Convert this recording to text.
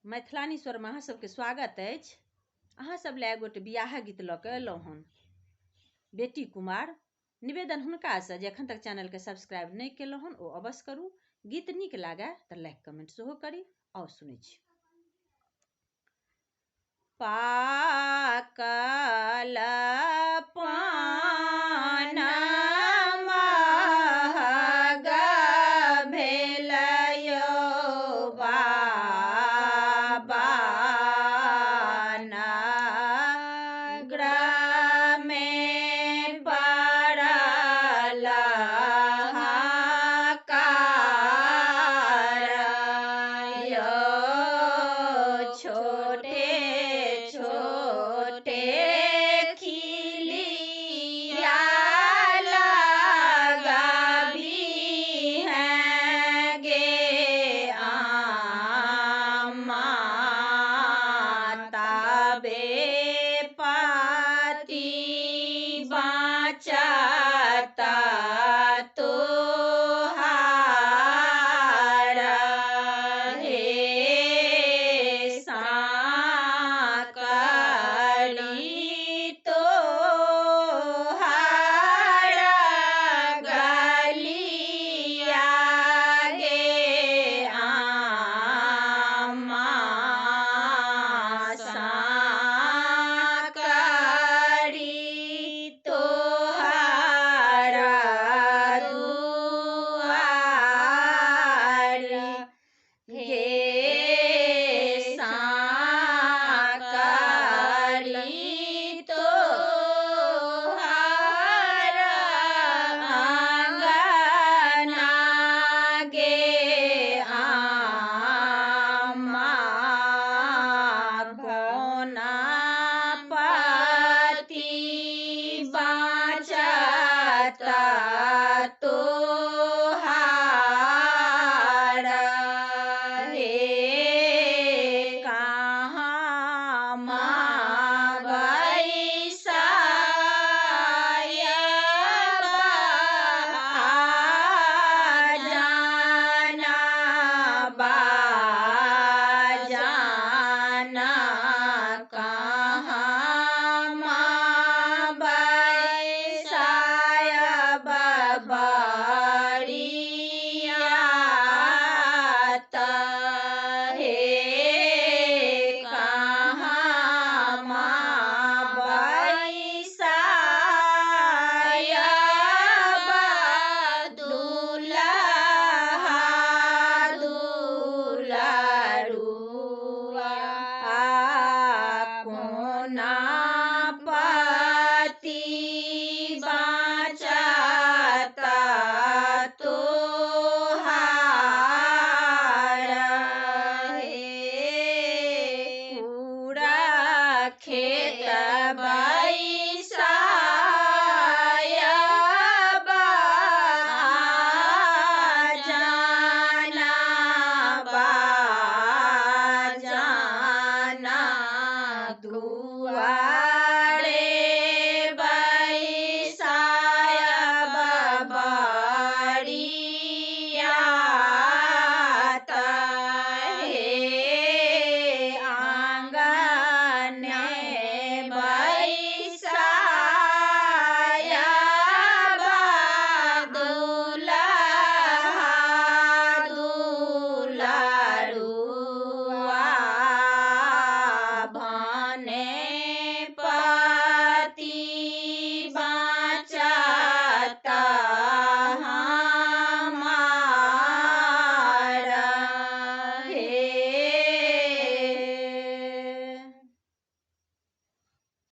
मैथिलानी स्वर में अहाँ सबके स्वागत अछि। अहाँ सब ले एगोटे बियाह गीत लऽ कऽ एलहुँ हन। बेटी कुमार निवेदन हुनकासँ जे एखन तक चैनल के सब्सक्राइब नहीं केलहुँ हन ओ अवश्य करू। गीत नीक लागे तऽ लाइक कमेंट सेहो करी। आओर सुनै छी। पाकल पान महग भेलयो बाबा नगर में पड़ल हाहाकार यो छोटे छोटे खिलिया लगा भी हैं गे माता बेपति बाँचता तोहार हे साकरी तोहार गलिया गे आमा साकरी तोहार दुआर हे साकरी तोहार आंगना गे आमा कोना पति बाँचता तोहार हे कहाँ माँ जाना बाजाना कहाँ माँ बरियात हे कहाँ माँ दुल्हा दुल्हरुआ कोना पति बाँचता तोहार हे पूरा खेत